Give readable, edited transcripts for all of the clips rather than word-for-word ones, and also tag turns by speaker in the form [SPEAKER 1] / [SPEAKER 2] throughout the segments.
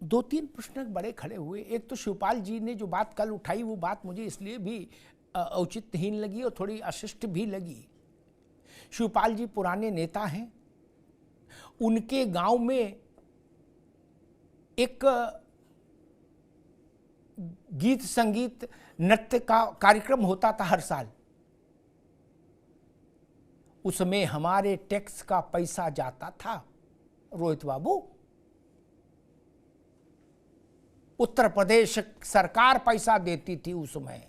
[SPEAKER 1] दो तीन प्रश्न बड़े खड़े हुए। एक तो शिवपाल जी ने जो बात कल उठाई, वो बात मुझे इसलिए भी औचित्यहीन लगी और थोड़ी अशिष्ट भी लगी। शिवपाल जी पुराने नेता हैं, उनके गांव में एक गीत संगीत नृत्य का कार्यक्रम होता था हर साल। उसमें हमारे टैक्स का पैसा जाता था रोहित बाबू। उत्तर प्रदेश सरकार पैसा देती थी, उसमें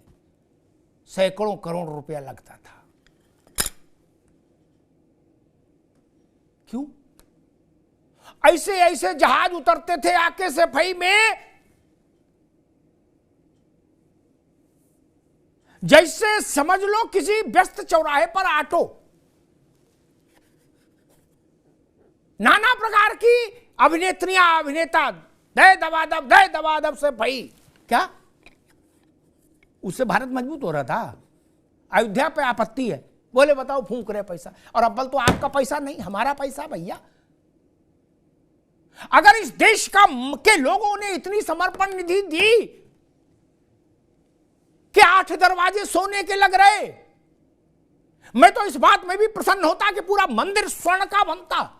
[SPEAKER 1] सैकड़ों करोड़ रुपया लगता था। क्यों? ऐसे ऐसे जहाज उतरते थे आके सफाई में, जैसे समझ लो किसी व्यस्त चौराहे पर ऑटो। नाना प्रकार की अभिनेत्रियां अभिनेता, दे दबादब से भाई क्या उससे भारत मजबूत हो रहा था। अयोध्या पे आपत्ति है, बोले बताओ फूंक रहे पैसा, और अव्वल तो आपका पैसा नहीं हमारा पैसा भैया। अगर इस देश के लोगों ने इतनी समर्पण निधि दी कि 8 दरवाजे सोने के लग रहे, मैं तो इस बात में भी प्रसन्न होता कि पूरा मंदिर स्वर्ण का बनता।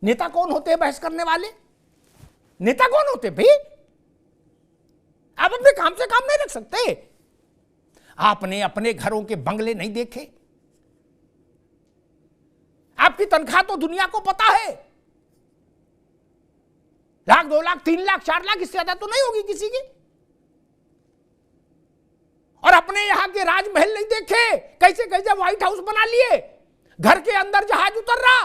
[SPEAKER 1] नेता कौन होते हैं बहस करने वाले? नेता कौन होते भाई? आप अपने काम से काम नहीं रख सकते? आपने अपने घरों के बंगले नहीं देखे? आपकी तनख्वाह तो दुनिया को पता है, लाख 2 लाख 3 लाख 4 लाख, इससे ज्यादा तो नहीं होगी किसी की। और अपने यहां के राजमहल नहीं देखे, कैसे कैसे व्हाइट हाउस बना लिए, घर के अंदर जहाज उतर रहा।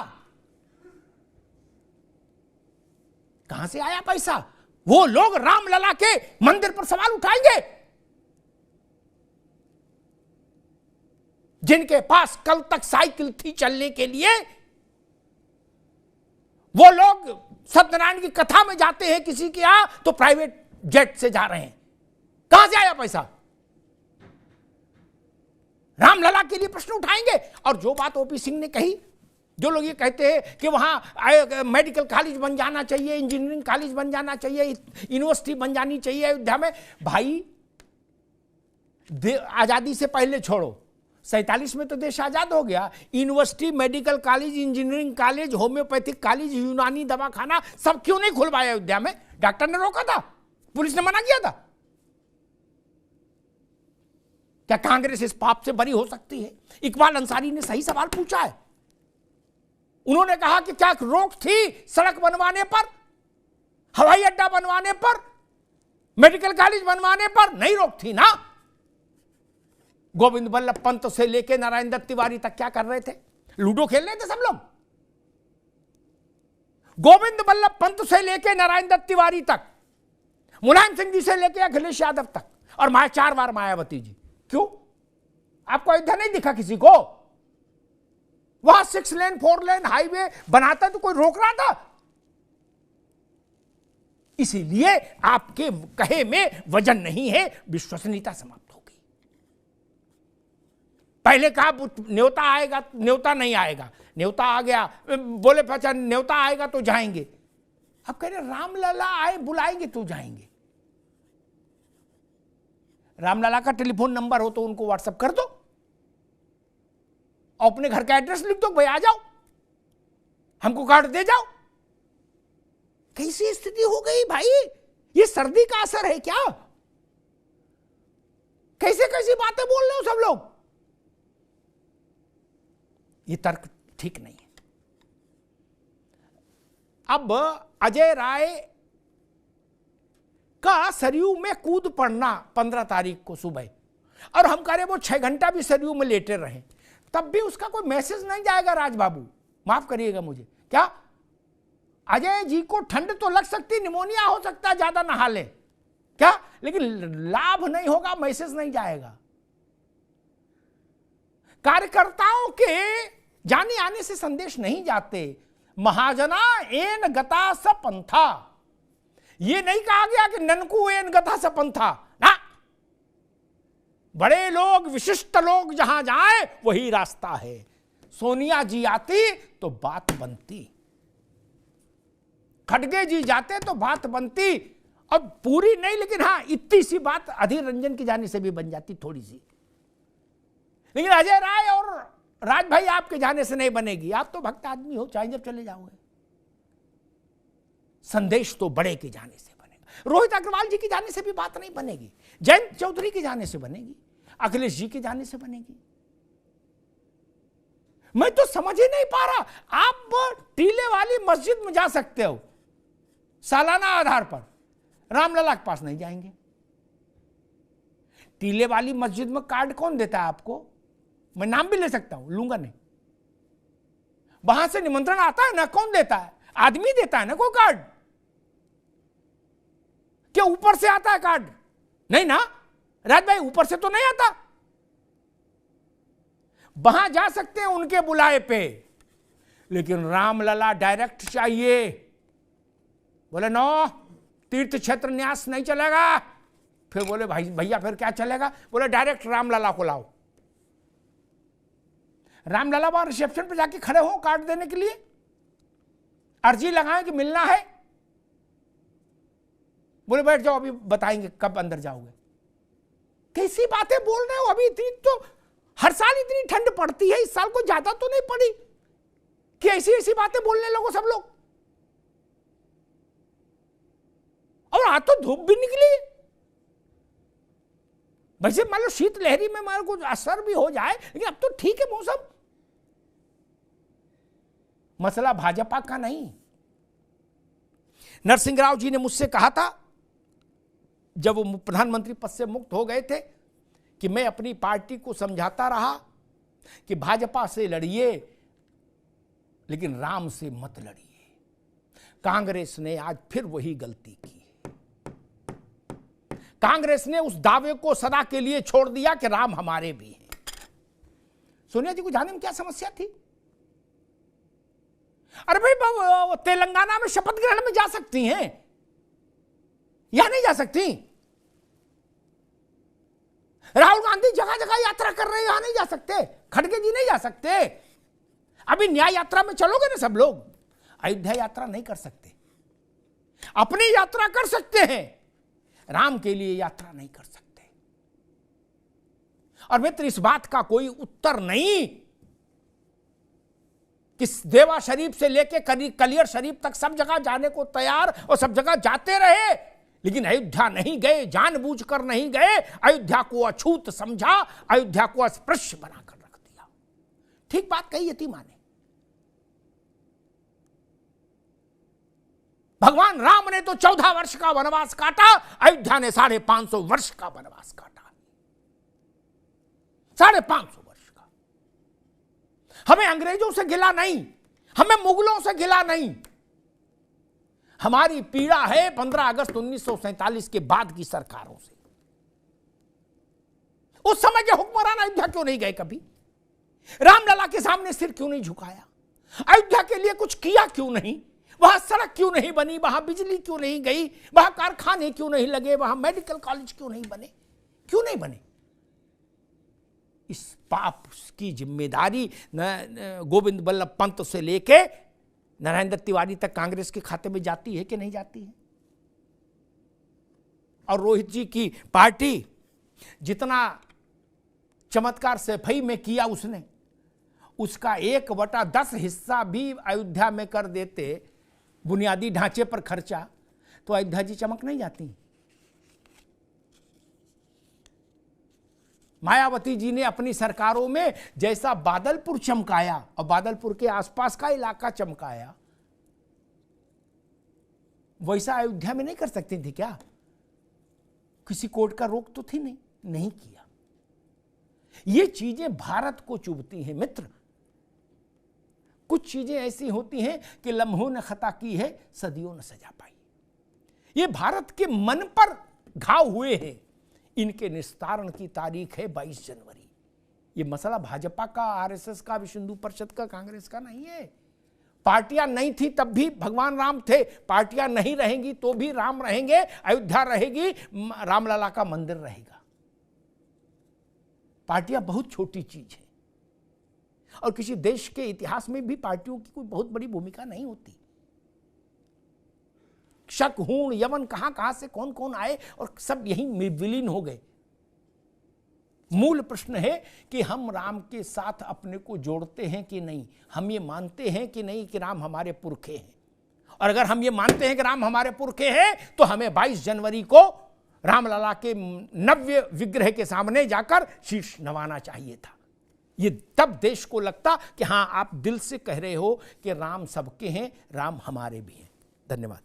[SPEAKER 1] कहां से आया पैसा? वो लोग रामलला के मंदिर पर सवाल उठाएंगे जिनके पास कल तक साइकिल थी चलने के लिए। वो लोग सत्यनारायण की कथा में जाते हैं किसी के यहां तो प्राइवेट जेट से जा रहे हैं। कहां से आया पैसा? रामलला के लिए प्रश्न उठाएंगे। और जो बात ओपी सिंह ने कही, जो लोग ये कहते हैं कि वहां मेडिकल कॉलेज बन जाना चाहिए, इंजीनियरिंग कॉलेज बन जाना चाहिए, यूनिवर्सिटी बन जानी चाहिए अयोध्या में, भाई आजादी से पहले छोड़ो, 47 में तो देश आजाद हो गया। University, medical college, engineering college, homeopathic college, यूनानी दवाखाना सब क्यों नहीं खुलवाया अयोध्या में? डॉक्टर ने रोका था, पुलिस ने मना किया था। क्या कांग्रेस इस पाप से बरी हो सकती है? इकबाल अंसारी ने सही सवाल पूछा है। उन्होंने कहा कि क्या रोक थी सड़क बनवाने पर, हवाई अड्डा बनवाने पर, मेडिकल कॉलेज बनवाने पर? नहीं रोक थी ना। गोविंद बल्लभ पंत से लेकर नारायण दत्त तिवारी तक क्या कर रहे थे? लूडो खेल रहे थे सब लोग। गोविंद बल्लभ पंत से लेकर नारायण दत्त तिवारी तक, मुलायम सिंह जी से लेकर अखिलेश यादव तक, और 4 बार मायावती जी। क्यों? आपको अयोध्या नहीं दिखा किसी को? वहां 6 लेन 4 लेन हाईवे बनाता तो कोई रोक रहा था? इसीलिए आपके कहे में वजन नहीं है, विश्वसनीयता समाप्त हो गई। पहले कहा न्योता आएगा, न्योता नहीं आएगा, न्योता आ गया, बोले पचा न्योता आएगा तो जाएंगे। अब कह रहे रामलला आए बुलाएंगे तो जाएंगे। रामलला का टेलीफोन नंबर हो तो उनको व्हाट्सएप कर दो, अपने घर का एड्रेस लिख दो, भाई आ जाओ, हमको कार्ड दे जाओ। कैसी स्थिति हो गई भाई? ये सर्दी का असर है क्या? कैसे कैसी बातें बोल रहे हो सब लोग? ये तर्क ठीक नहीं है। अब अजय राय का सरयू में कूद पड़ना 15 तारीख को सुबह, और हम कह रहे वो 6 घंटा भी सरयू में लेटे रहे, तब भी उसका कोई मैसेज नहीं जाएगा। राजबाबू माफ करिएगा मुझे, क्या अजय जी को ठंड तो लग सकती, निमोनिया हो सकता है, ज्यादा नहा ले क्या, लेकिन लाभ नहीं होगा, मैसेज नहीं जाएगा। कार्यकर्ताओं के जाने आने से संदेश नहीं जाते। महाजना एन गता स पंथा, ये नहीं कहा गया कि ननकू एन गता स पंथा ना। बड़े लोग, विशिष्ट लोग जहां जाए वही रास्ता है। सोनिया जी आती तो बात बनती। खड़गे जी जाते तो बात बनती, अब पूरी नहीं लेकिन हाँ इतनी सी बात अधीर रंजन की जाने से भी बन जाती थोड़ी सी, लेकिन अजय राय और राज भाई आपके जाने से नहीं बनेगी। आप तो भक्त आदमी हो, चाहे जब चले जाओगे। संदेश तो बड़े के जाने से बनेगा, रोहित अग्रवाल जी की जाने से भी बात नहीं बनेगी, जयंत चौधरी के जाने से बनेगी, अखिलेश जी के जाने से बनेगी। मैं तो समझ ही नहीं पा रहा, आप टीले वाली मस्जिद में जा सकते हो सालाना आधार पर, रामलला के पास नहीं जाएंगे। टीले वाली मस्जिद में कार्ड कौन देता है आपको? मैं नाम भी ले सकता हूं, लूंगा नहीं। वहां से निमंत्रण आता है ना, कौन देता है? आदमी देता है ना कोई कार्ड। क्या ऊपर से आता है कार्ड? नहीं ना राज भाई, ऊपर से तो नहीं आता। वहां जा सकते हैं उनके बुलाए पे, लेकिन रामलला डायरेक्ट चाहिए। बोले नो, तीर्थ क्षेत्र न्यास नहीं चलेगा। फिर बोले भाई भैया फिर क्या चलेगा? बोले डायरेक्ट रामलला को लाओ। रामलला वहां रिसेप्शन पे जाके खड़े हो कार्ड देने के लिए, अर्जी लगाएं कि मिलना है। बोले बैठ जाओ, अभी बताएंगे कब अंदर जाओगे। कैसी बातें बोल रहे हो? अभी इतनी तो हर साल इतनी ठंड पड़ती है, इस साल को ज्यादा तो नहीं पड़ी कि ऐसी ऐसी बातें बोलने लगो सब लोग। और आज तो धूप भी निकली। वैसे मान लो शीत लहरी में मान कुछ असर भी हो जाए, लेकिन अब तो ठीक है मौसम। मसला भाजपा का नहीं। नरसिंह राव जी ने मुझसे कहा था जब वो प्रधानमंत्री पद से मुक्त हो गए थे कि मैं अपनी पार्टी को समझाता रहा कि भाजपा से लड़िए लेकिन राम से मत लड़िए। कांग्रेस ने आज फिर वही गलती की। कांग्रेस ने उस दावे को सदा के लिए छोड़ दिया कि राम हमारे भी हैं। सोनिया जी को जाने में क्या समस्या थी? अरे भाई तेलंगाना में शपथ ग्रहण में जा सकती हैं, यहां नहीं जा सकती। राहुल गांधी जगह जगह यात्रा कर रहे हैं, यहां नहीं जा सकते। खड़गे जी नहीं जा सकते। अभी न्याय यात्रा में चलोगे ना सब लोग, अयोध्या यात्रा नहीं कर सकते। अपनी यात्रा कर सकते हैं, राम के लिए यात्रा नहीं कर सकते। और मित्र इस बात का कोई उत्तर नहीं कि देवा शरीफ से लेके कलियर शरीफ तक सब जगह जाने को तैयार और सब जगह जाते रहे, लेकिन अयोध्या नहीं गए, जानबूझकर नहीं गए। अयोध्या को अछूत समझा, अयोध्या को अस्पृश्य बनाकर रख दिया। ठीक बात कही यतीमा ने। भगवान राम ने तो 14 वर्ष का वनवास काटा, अयोध्या ने 550 वर्ष का वनवास काटा। 550 वर्ष का। हमें अंग्रेजों से गिला नहीं, हमें मुगलों से गिला नहीं। हमारी पीड़ा है 15 अगस्त 1947 के बाद की सरकारों से। उस समय के हुक्मरान अयोध्या क्यों नहीं गए? कभी रामलला के सामने सिर क्यों नहीं झुकाया? अयोध्या के लिए कुछ किया क्यों नहीं? वहां सड़क क्यों नहीं बनी? वहां बिजली क्यों नहीं गई? वहां कारखाने क्यों नहीं लगे? वहां मेडिकल कॉलेज क्यों नहीं बने? क्यों नहीं बने? इस पाप की जिम्मेदारी गोविंद बल्लभ पंत से लेके नरेंद्र तिवारी तक कांग्रेस के खाते में जाती है कि नहीं जाती है? और रोहित जी की पार्टी जितना चमत्कार सफाई में किया उसने, उसका 1/10 हिस्सा भी अयोध्या में कर देते, बुनियादी ढांचे पर खर्चा, तो अयोध्या जी चमक नहीं जाती। मायावती जी ने अपनी सरकारों में जैसा बादलपुर चमकाया और बादलपुर के आसपास का इलाका चमकाया, वैसा अयोध्या में नहीं कर सकती थी क्या? किसी कोर्ट का रोक तो थी नहीं किया। ये चीजें भारत को चुभती हैं मित्र। कुछ चीजें ऐसी होती हैं कि लम्हों ने खता की है, सदियों ने सजा पाई। ये भारत के मन पर घाव हुए हैं। इनके निस्तारण की तारीख है 22 जनवरी। ये मसला भाजपा का, आरएसएस का, विश्व हिंदू परिषद का, कांग्रेस का नहीं है। पार्टियां नहीं थी तब भी भगवान राम थे, पार्टियां नहीं रहेंगी तो भी राम रहेंगे, अयोध्या रहेगी, रामलला का मंदिर रहेगा। पार्टियां बहुत छोटी चीज है और किसी देश के इतिहास में भी पार्टियों की कोई बहुत बड़ी भूमिका नहीं होती। शक, हूण, यवन, कहां कहां से कौन कौन आए और सब यहीं विलीन हो गए। मूल प्रश्न है कि हम राम के साथ अपने को जोड़ते हैं कि नहीं, हम ये मानते हैं कि नहीं कि राम हमारे पुरखे हैं। और अगर हम ये मानते हैं कि राम हमारे पुरखे हैं तो हमें 22 जनवरी को रामलला के नव्य विग्रह के सामने जाकर शीश नवाना चाहिए था। ये तब देश को लगता कि हां, आप दिल से कह रहे हो कि राम सबके हैं, राम हमारे भी हैं। धन्यवाद।